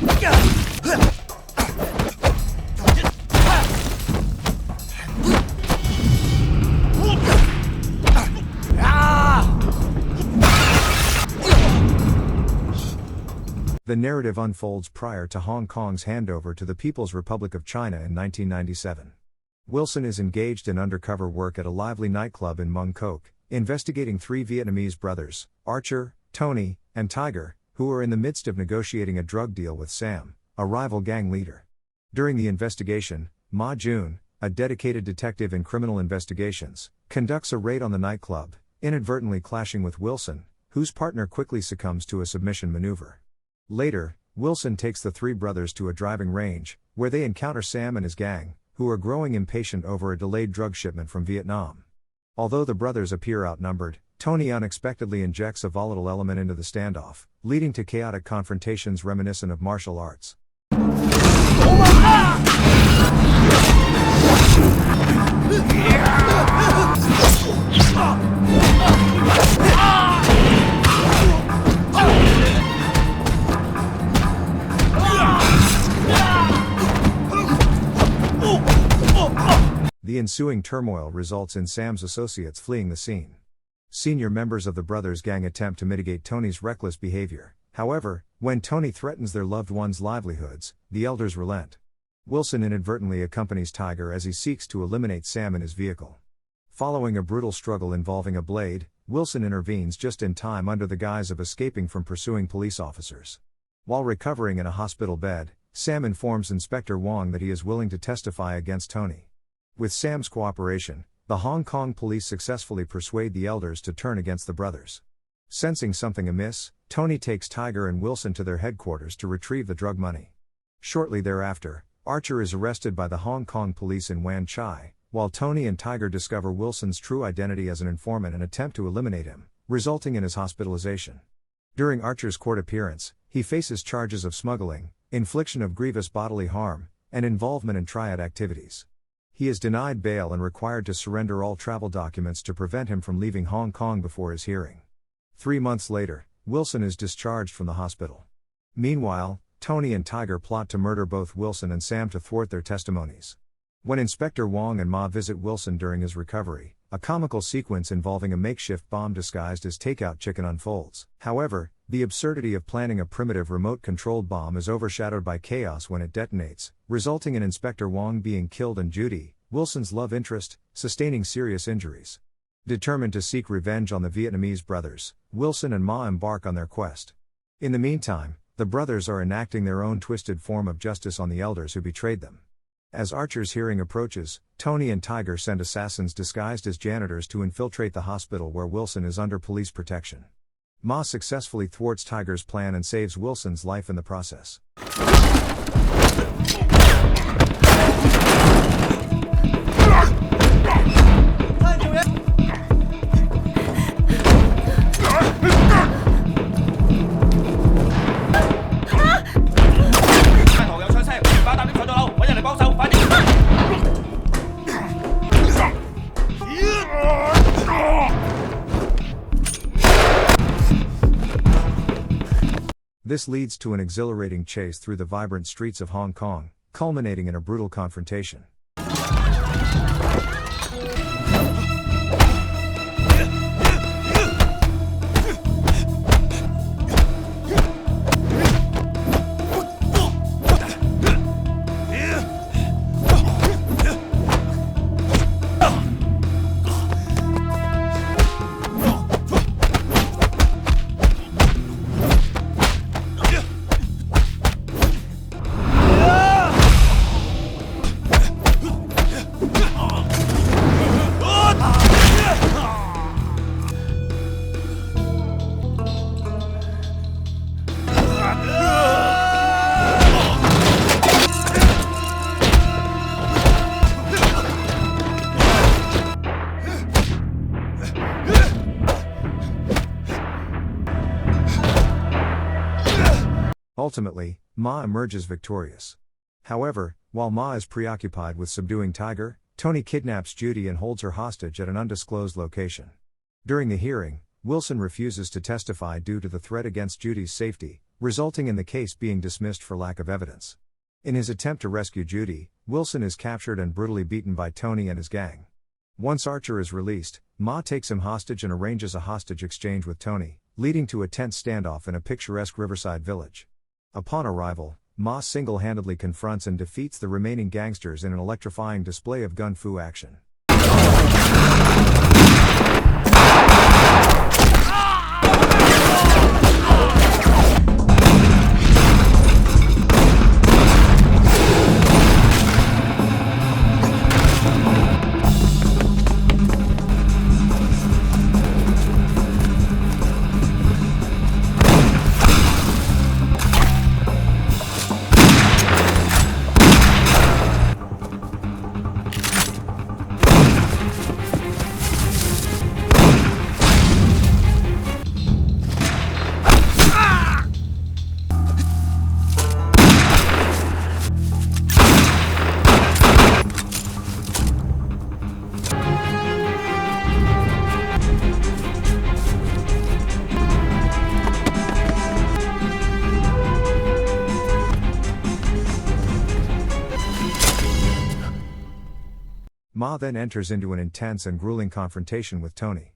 The narrative unfolds prior to Hong Kong's handover to the People's Republic of China in 1997. Wilson is engaged in undercover work at a lively nightclub in Mung Kok, investigating three Vietnamese brothers, Archer, Tony, and Tiger, who are in the midst of negotiating a drug deal with Sam, a rival gang leader. During the investigation, Ma Jun, a dedicated detective in criminal investigations, conducts a raid on the nightclub, inadvertently clashing with Wilson, whose partner quickly succumbs to a submission maneuver. Later, Wilson takes the three brothers to a driving range, where they encounter Sam and his gang, who are growing impatient over a delayed drug shipment from Vietnam. Although the brothers appear outnumbered, Tony unexpectedly injects a volatile element into the standoff, leading to chaotic confrontations reminiscent of martial arts. The ensuing turmoil results in Sam's associates fleeing the scene. Senior members of the brothers' gang attempt to mitigate Tony's reckless behavior. However, when Tony threatens their loved ones' livelihoods, the elders relent. Wilson inadvertently accompanies Tiger as he seeks to eliminate Sam in his vehicle. Following a brutal struggle involving a blade, Wilson intervenes just in time under the guise of escaping from pursuing police officers. While recovering in a hospital bed, Sam informs Inspector Wong that he is willing to testify against Tony. With Sam's cooperation, the Hong Kong police successfully persuade the elders to turn against the brothers. Sensing something amiss, Tony takes Tiger and Wilson to their headquarters to retrieve the drug money. Shortly thereafter, Archer is arrested by the Hong Kong police in Wan Chai, while Tony and Tiger discover Wilson's true identity as an informant and attempt to eliminate him, resulting in his hospitalization. During Archer's court appearance, he faces charges of smuggling, infliction of grievous bodily harm, and involvement in triad activities. He is denied bail and required to surrender all travel documents to prevent him from leaving Hong Kong before his hearing. 3 months later, Wilson is discharged from the hospital. Meanwhile, Tony and Tiger plot to murder both Wilson and Sam to thwart their testimonies. When Inspector Wong and Ma visit Wilson during his recovery, a comical sequence involving a makeshift bomb disguised as takeout chicken unfolds. However, the absurdity of planning a primitive remote-controlled bomb is overshadowed by chaos when it detonates, resulting in Inspector Wong being killed and Judy, Wilson's love interest, sustaining serious injuries. Determined to seek revenge on the Vietnamese brothers, Wilson and Ma embark on their quest. In the meantime, the brothers are enacting their own twisted form of justice on the elders who betrayed them. As Archer's hearing approaches, Tony and Tiger send assassins disguised as janitors to infiltrate the hospital where Wilson is under police protection. Ma successfully thwarts Tiger's plan and saves Wilson's life in the process. This leads to an exhilarating chase through the vibrant streets of Hong Kong, culminating in a brutal confrontation. Ultimately, Ma emerges victorious. However, while Ma is preoccupied with subduing Tiger, Tony kidnaps Judy and holds her hostage at an undisclosed location. During the hearing, Wilson refuses to testify due to the threat against Judy's safety, resulting in the case being dismissed for lack of evidence. In his attempt to rescue Judy, Wilson is captured and brutally beaten by Tony and his gang. Once Archer is released, Ma takes him hostage and arranges a hostage exchange with Tony, leading to a tense standoff in a picturesque riverside village. Upon arrival, Ma single-handedly confronts and defeats the remaining gangsters in an electrifying display of gun fu action. Ma then enters into an intense and grueling confrontation with Tony.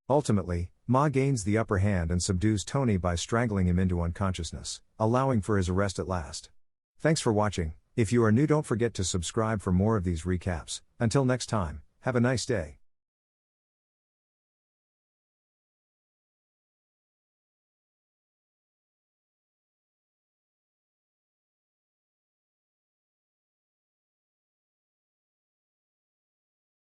Ultimately, Ma gains the upper hand and subdues Tony by strangling him into unconsciousness, allowing for his arrest at last. Thanks for watching. If you are new, don't forget to subscribe for more of these recaps. Until next time, have a nice day.